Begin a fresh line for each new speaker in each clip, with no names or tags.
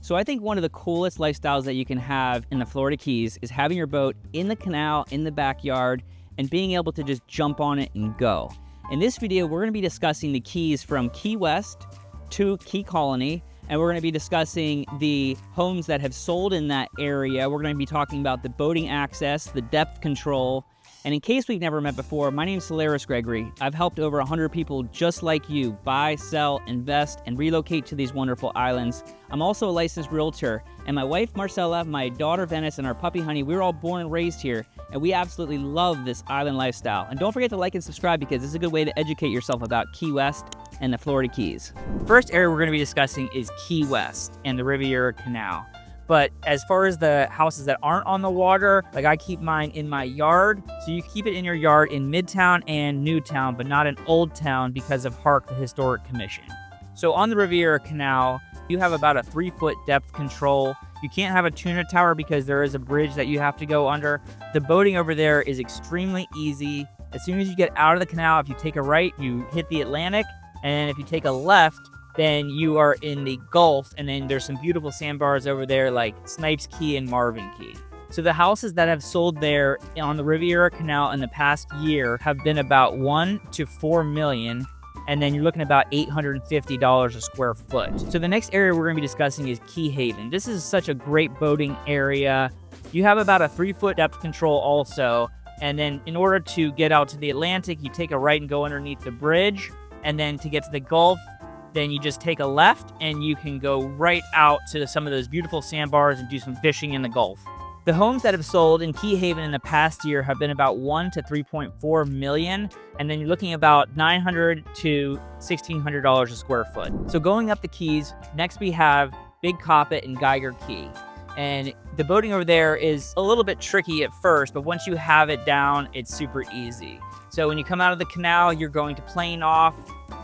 So I think one of the coolest lifestyles that you can have in the Florida Keys is having your boat in the canal, in the backyard, and being able to just jump on it and go. In this video, we're going to be discussing the keys from Key West to Key Colony, and we're going to be discussing the homes that have sold in that area. We're going to be talking about the boating access, the depth control, and in case we've never met before, my name is Solaris Gregory. I've helped over 100 people just like you buy, sell, invest, and relocate to these wonderful islands. I'm also a licensed realtor, and my wife Marcella, my daughter Venice, and our puppy Honey, we were all born and raised here, and we absolutely love this island lifestyle. And don't forget to like and subscribe because this is a good way to educate yourself about Key West and the Florida Keys. First area we're going to be discussing is Key West and the Riviera Canal. But as far as the houses that aren't on the water, like I keep mine in my yard. So you keep it in your yard in Midtown and Newtown, but not in Old Town because of HARC, the Historic Commission. So on the Riviera Canal, you have about a 3-foot depth control. You can't have a tuna tower because there is a bridge that you have to go under. The boating over there is extremely easy. As soon as you get out of the canal, if you take a right, you hit the Atlantic. And if you take a left, then you are in the Gulf, and then there's some beautiful sandbars over there like Snipes Key and Marvin Key. So the houses that have sold there on the Riviera Canal in the past year have been about $1 to $4 million, and then you're looking at about $850 a square foot. So the next area we're going to be discussing is Key Haven. This is such a great boating area. You have about a 3-foot depth control also, and then in order to get out to the Atlantic, you take a right and go underneath the bridge, and then to get to the Gulf, then you just take a left and you can go right out to some of those beautiful sandbars and do some fishing in the Gulf. The homes that have sold in Key Haven in the past year have been about $1 to $3.4 million, and then you're looking about $900 to $1,600 a square foot. So going up the Keys, next we have Big Coppitt and Geiger Key. And the boating over there is a little bit tricky at first, but once you have it down, it's super easy. So when you come out of the canal, you're going to plane off,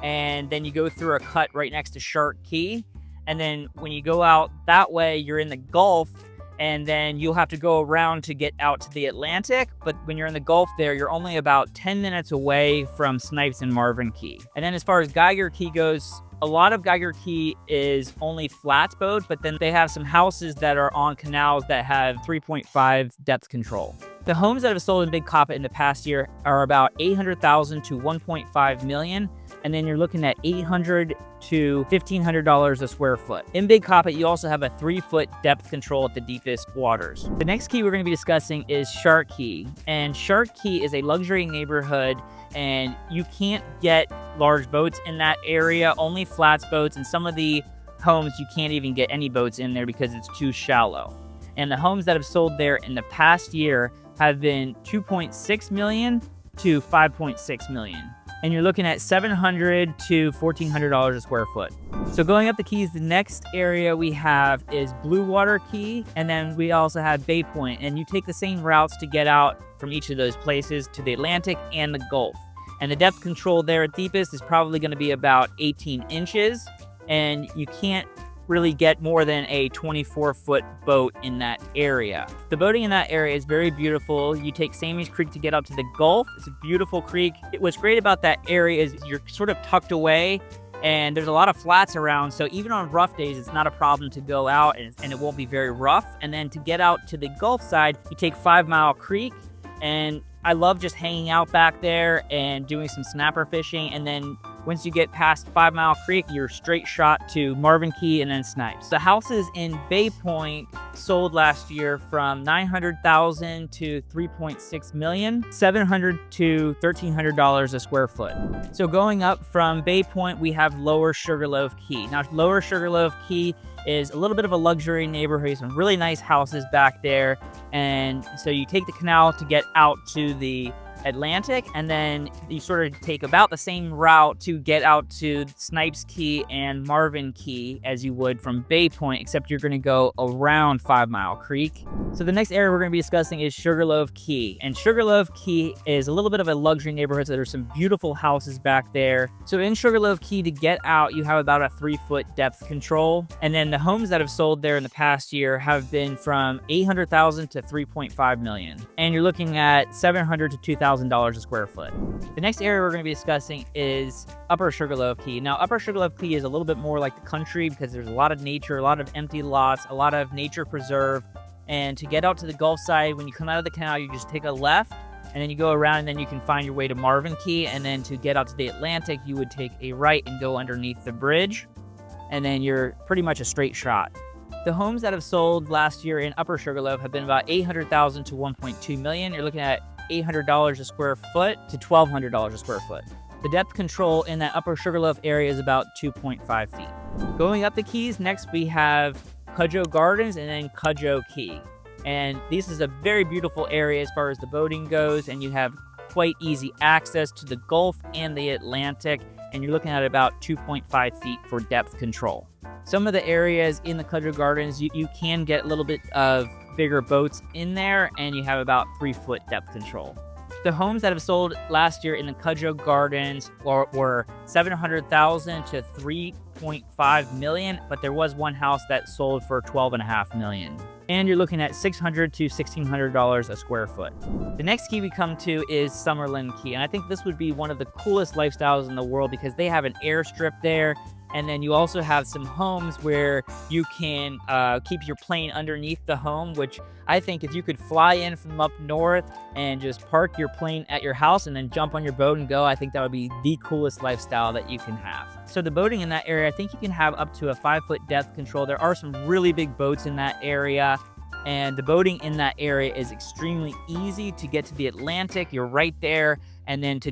and then you go through a cut right next to Shark Key. And then when you go out that way, you're in the Gulf, and then you'll have to go around to get out to the Atlantic. But when you're in the Gulf there, you're only about 10 minutes away from Snipes and Marvin Key. And then as far as Geiger Key goes, a lot of Geiger Key is only flats boat, but then they have some houses that are on canals that have 3.5 depth control. The homes that have sold in Big Coppitt in the past year are about $800,000 to $1.5 million, and then you're looking at $800 to $1,500 a square foot. In Big Coppitt, you also have a 3-foot depth control at the deepest waters. The next key we're going to be discussing is Shark Key, and Shark Key is a luxury neighborhood, and you can't get large boats in that area, only flats boats, and some of the homes you can't even get any boats in there because it's too shallow. And the homes that have sold there in the past year have been $2.6 million to $5.6 million. And you're looking at $700 to $1,400 a square foot. So going up the Keys, the next area we have is Bluewater Key, and then we also have Bay Point. And you take the same routes to get out from each of those places to the Atlantic and the Gulf. And the depth control there at deepest is probably going to be about 18 inches, and you can't really get more than a 24-foot boat in that area. The boating in that area is very beautiful. You take Sammy's Creek to get up to the Gulf. It's a beautiful creek. What's great about that area is you're sort of tucked away, and there's a lot of flats around, so even on rough days, it's not a problem to go out, and it won't be very rough. And then to get out to the Gulf side, you take 5 Mile Creek, and I love just hanging out back there and doing some snapper fishing, and then once you get past 5 Mile Creek, you're straight shot to Marvin Key and then Snipes. The houses in Bay Point sold last year from $900,000 to $3.6 million, $700 to $1,300 a square foot. So going up from Bay Point, we have Lower Sugarloaf Key. Now, Lower Sugarloaf Key is a little bit of a luxury neighborhood, some really nice houses back there. And so you take the canal to get out to the Atlantic, and then you sort of take about the same route to get out to Snipes Key and Marvin Key as you would from Bay Point, except you're going to go around 5 Mile Creek. So the next area we're going to be discussing is Sugarloaf Key, and Sugarloaf Key is a little bit of a luxury neighborhood, so there's some beautiful houses back there. So in Sugarloaf Key, to get out, you have about a 3-foot depth control, and then the homes that have sold there in the past year have been from $800,000 to $3.5 million, and you're looking at $700 to $2,000 $1,000 a square foot. The next area we're going to be discussing is Upper Sugarloaf Key. Now, Upper Sugarloaf Key is a little bit more like the country because there's a lot of nature, a lot of empty lots, a lot of nature preserve. And to get out to the Gulf side, when you come out of the canal, you just take a left, and then you go around, and then you can find your way to Marvin Key. And then to get out to the Atlantic, you would take a right and go underneath the bridge, and then you're pretty much a straight shot. The homes that have sold last year in Upper Sugarloaf have been about $800,000 to $1.2 million. You're looking at $800 a square foot to $1,200 a square foot. The depth control in that Upper Sugarloaf area is about 2.5 feet. Going up the keys, next we have Cudjoe Gardens and then Cudjoe Key. And this is a very beautiful area as far as the boating goes, and you have quite easy access to the Gulf and the Atlantic, and you're looking at about 2.5 feet for depth control. Some of the areas in the Cudjoe Gardens, you can get a little bit of bigger boats in there, and you have about 3-foot depth control. The homes that have sold last year in the Cudjoe Gardens were $700,000 to $3.5 million, but there was one house that sold for $12.5 million. And you're looking at $600 to $1,600 a square foot. The next key we come to is Summerland Key, and I think this would be one of the coolest lifestyles in the world because they have an airstrip there. And then you also have some homes where you can keep your plane underneath the home, which I think if you could fly in from up north and just park your plane at your house and then jump on your boat and go, I think that would be the coolest lifestyle that you can have. So the boating in that area, I think you can have up to a 5-foot depth control. There are some really big boats in that area. And the boating in that area is extremely easy to get to the Atlantic. You're right there. And then to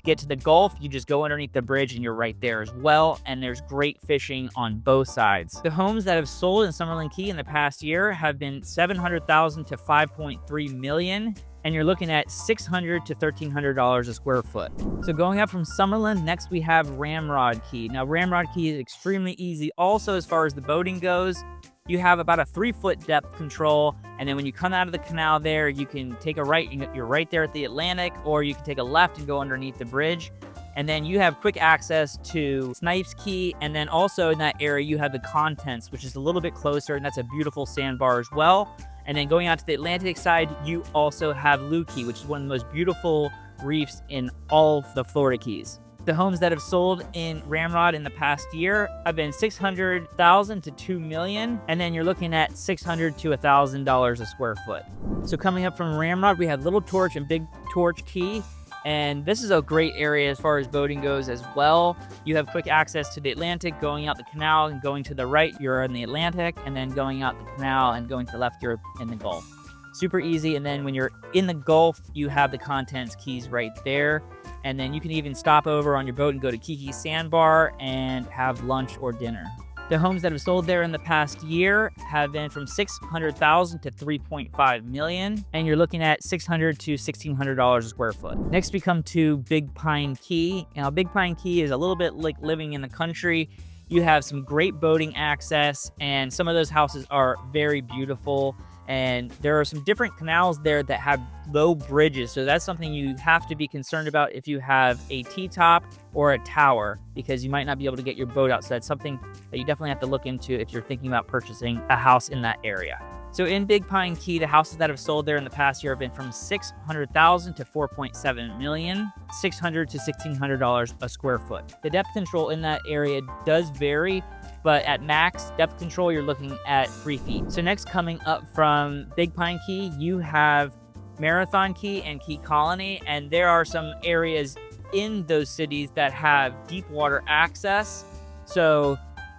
get to the Gulf, you just go underneath the bridge and you're right there as well. And there's great fishing on both sides. The homes that have sold in Summerland Key in the past year have been $700,000 to $5.3 million. And you're looking at $600 to $1,300 a square foot. So going up from Summerland, next we have Ramrod Key. Now Ramrod Key is extremely easy also as far as the boating goes. You have about a 3-foot depth control, and then when you come out of the canal there, you can take a right, you're right there at the Atlantic, or you can take a left and go underneath the bridge. And then you have quick access to Snipes Key, and then also in that area you have the Contents, which is a little bit closer, and that's a beautiful sandbar as well. And then going out to the Atlantic side, you also have Lou Key, which is one of the most beautiful reefs in all of the Florida Keys. The homes that have sold in Ramrod in the past year have been $600,000 to $2 million, and then you're looking at $600 to $1,000 a square foot. So coming up from Ramrod, we have Little Torch and Big Torch Key, and this is a great area as far as boating goes as well. You have quick access to the Atlantic, going out the canal and going to the right, you're in the Atlantic, and then going out the canal and going to the left, you're in the Gulf. Super easy, and then when you're in the Gulf, you have the Contents keys right there. And then you can even stop over on your boat and go to Kiki Sandbar and have lunch or dinner. The homes that have sold there in the past year have been from $600,000 to $3.5 million, and you're looking at $600 to $1,600 a square foot. Next, we come to Big Pine Key. Now, Big Pine Key is a little bit like living in the country. You have some great boating access, and some of those houses are very beautiful. And there are some different canals there that have low bridges. So that's something you have to be concerned about if you have a T-top or a tower, because you might not be able to get your boat out. So that's something that you definitely have to look into if you're thinking about purchasing a house in that area. So in Big Pine Key, the houses that have sold there in the past year have been from $600,000 to $4.7 million, $600 to $1,600 a square foot. The depth control in that area does vary, but at max depth control, you're looking at 3 feet. So next, coming up from Big Pine Key, you have Marathon Key and Key Colony, and there are some areas in those cities that have deep water access. So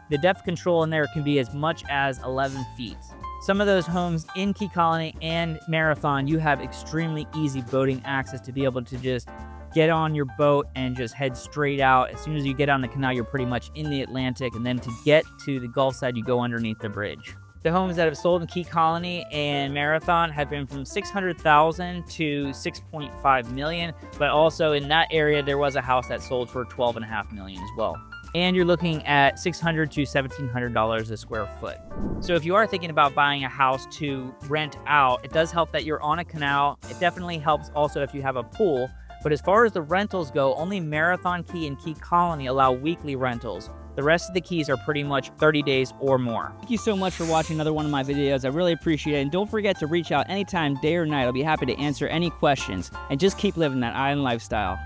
the depth control in there can be as much as 11 feet. Some of those homes in Key Colony and Marathon, you have extremely easy boating access to be able to just get on your boat and just head straight out. As soon as you get on the canal, you're pretty much in the Atlantic, and then to get to the Gulf side, you go underneath the bridge. The homes that have sold in Key Colony and Marathon have been from $600,000 to $6.5 million, but also in that area, there was a house that sold for $12.5 million as well. And you're looking at $600 to $1,700 a square foot. So if you are thinking about buying a house to rent out, it does help that you're on a canal. It definitely helps also if you have a pool. But as far as the rentals go, only Marathon Key and Key Colony allow weekly rentals. The rest of the keys are pretty much 30 days or more. Thank you so much for watching another one of my videos. I really appreciate it. And don't forget to reach out anytime, day or night. I'll be happy to answer any questions. And just keep living that island lifestyle.